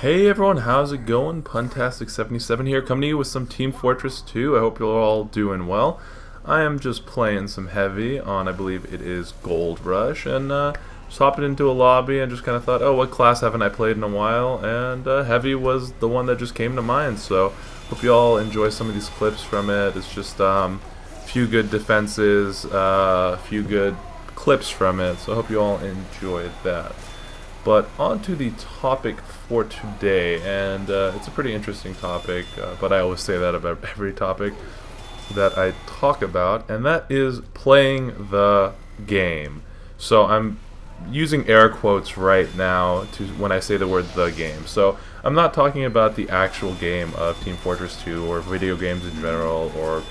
Hey everyone, how's it going? Puntastic77 here, coming to you with some Team Fortress 2. I hope you're all doing well. I am just playing some heavy on, I believe it is Gold Rush, and just hopping into a lobby and just kind of thought, oh, what class haven't I played in a while? And heavy was the one that just came to mind, so hope you all enjoy some of these clips from it. It's just a few good defenses, a few good clips from it, so I hope you all enjoyed that. But on to the topic for today, and it's a pretty interesting topic, but I always say that about every topic that I talk about, and that is playing the game. So I'm using air quotes right now to when I say the word the game. So I'm not talking about the actual game of Team Fortress 2 or video games in general, or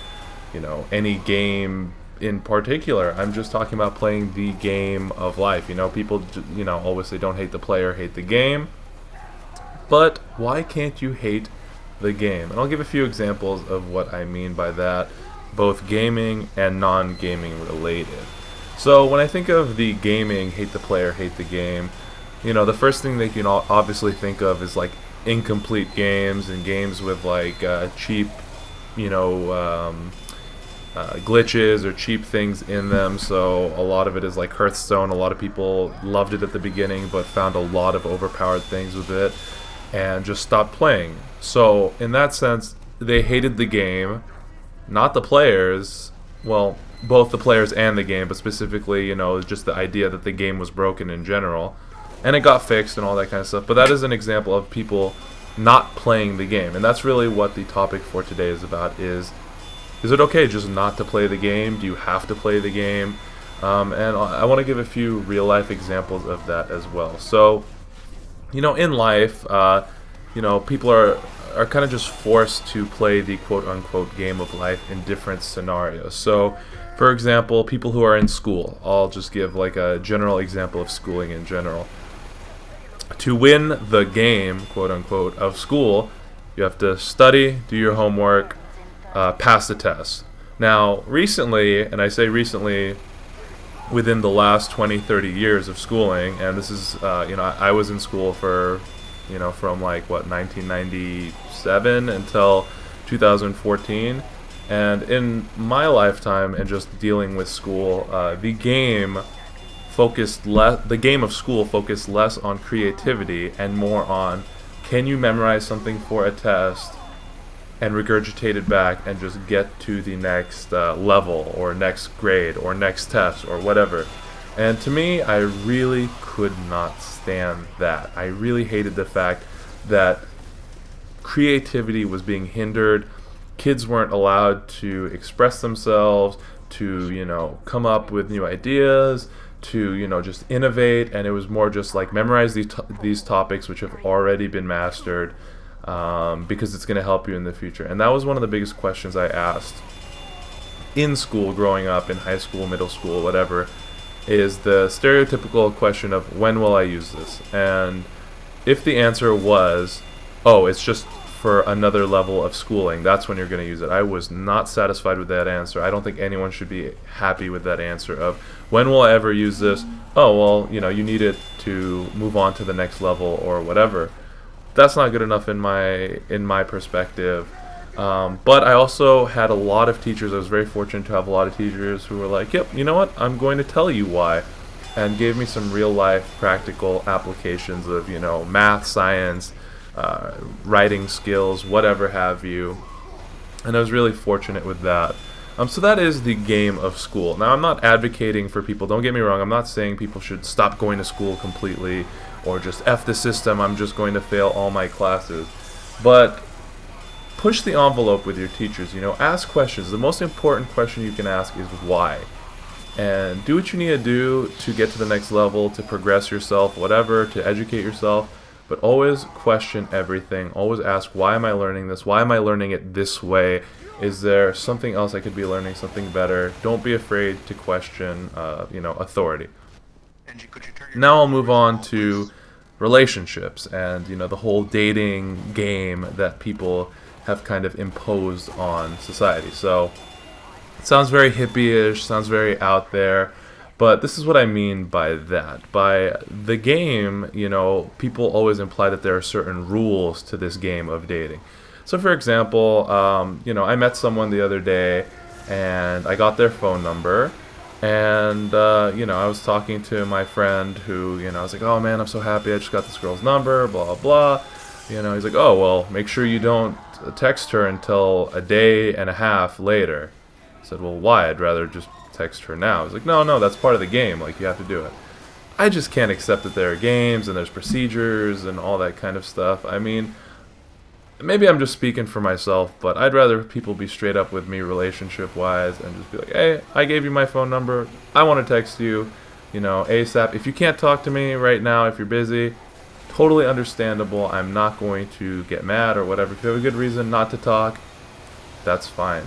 any game in particular. I'm just talking about playing the game of life. People always say don't hate the player, hate the game. But why can't you hate the game? And I'll give a few examples of what I mean by that, both gaming and non-gaming related. So when I think of the gaming, hate the player, hate the game, the first thing that you can obviously think of is like incomplete games and games with like cheap, glitches or cheap things in them. So a lot of it is like Hearthstone. A lot of people loved it at the beginning but found a lot of overpowered things with it and just stopped playing. So in that sense, they hated the game, not the players. Well, both the players and the game, but specifically, just the idea that the game was broken in general, and it got fixed and all that kind of stuff. But that is an example of people not playing the game, and that's really what the topic for today is about. Is it okay just not to play the game? Do you have to play the game? And I want to give a few real-life examples of that as well. So, in life, people are kind of just forced to play the quote-unquote game of life in different scenarios. So, for example, people who are in school. I'll just give like a general example of schooling in general. To win the game, quote-unquote, of school, you have to study, do your homework, pass the test. Now, recently, and I say recently, within the last 20, 30 years of schooling, and this is, I was in school for, from like, 1997 until 2014, and in my lifetime and just dealing with school, the game of school focused less on creativity and more on, can you memorize something for a test and regurgitate it back and just get to the next level or next grade or next test or whatever. And to me, I really could not stand that. I really hated the fact that creativity was being hindered. Kids weren't allowed to express themselves, to, come up with new ideas, to, just innovate, and it was more just like memorize these topics which have already been mastered. Because it's going to help you in the future. And that was one of the biggest questions I asked in school, growing up, in high school, middle school, whatever, is the stereotypical question of, when will I use this? And if the answer was, oh, it's just for another level of schooling, that's when you're going to use it, I was not satisfied with that answer. I don't think anyone should be happy with that answer of, when will I ever use this? Oh, well, you need it to move on to the next level or whatever. That's not good enough in my perspective. But I also had a lot of teachers. I was very fortunate to have a lot of teachers who were like, yep, you know what, I'm going to tell you why, and gave me some real life practical applications of math, science, writing skills, whatever have you. And I was really fortunate with that. So that is the game of school. Now, I'm not advocating for people, don't get me wrong, I'm not saying people should stop going to school completely or just F the system, I'm just going to fail all my classes. But push the envelope with your teachers, ask questions. The most important question you can ask is why. And do what you need to do to get to the next level, to progress yourself, whatever, to educate yourself. But always question everything. Always ask, why am I learning this? Why am I learning it this way? Is there something else I could be learning, something better? Don't be afraid to question, authority. Now I'll move on to relationships and, the whole dating game that people have kind of imposed on society. So it sounds very hippie-ish, sounds very out there, But this is what I mean by that. By the game, people always imply that there are certain rules to this game of dating. So, for example, I met someone the other day, and I got their phone number, and I was talking to my friend who, I was like, oh man, I'm so happy I just got this girl's number, blah blah blah. He's like, oh well, make sure you don't text her until a day and a half later. I said, well, why? I'd rather just text her now. He's like, no, that's part of the game. Like, you have to do it. I just can't accept that there are games and there's procedures and all that kind of stuff. I mean, maybe I'm just speaking for myself, but I'd rather people be straight up with me relationship-wise and just be like, hey, I gave you my phone number. I want to text you, ASAP. If you can't talk to me right now, if you're busy, totally understandable. I'm not going to get mad or whatever. If you have a good reason not to talk, that's fine.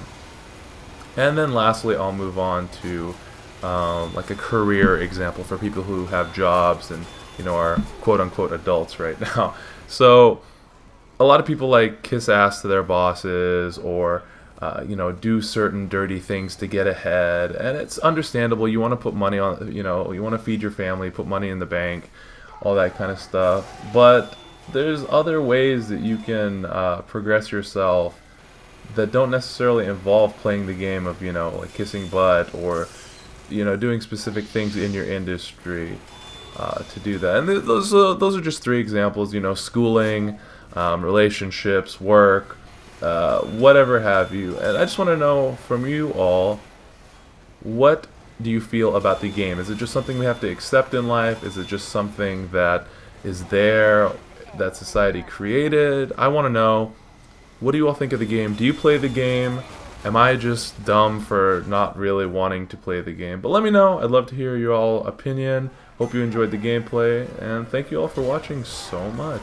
And then lastly, I'll move on to like a career example for people who have jobs and are quote-unquote adults right now. So a lot of people like kiss ass to their bosses or do certain dirty things to get ahead, and it's understandable. You want to put money on, you want to feed your family, put money in the bank, all that kind of stuff. But there's other ways that you can progress yourself that don't necessarily involve playing the game of like kissing butt or doing specific things in your industry to do that. And those are just three examples. Schooling, relationships, work, whatever have you. And I just want to know from you all, what do you feel about the game? Is it just something we have to accept in life? Is it just something that is there that society created? I want to know, what do you all think of the game? Do you play the game? Am I just dumb for not really wanting to play the game? But let me know. I'd love to hear your all opinion. Hope you enjoyed the gameplay, and thank you all for watching so much.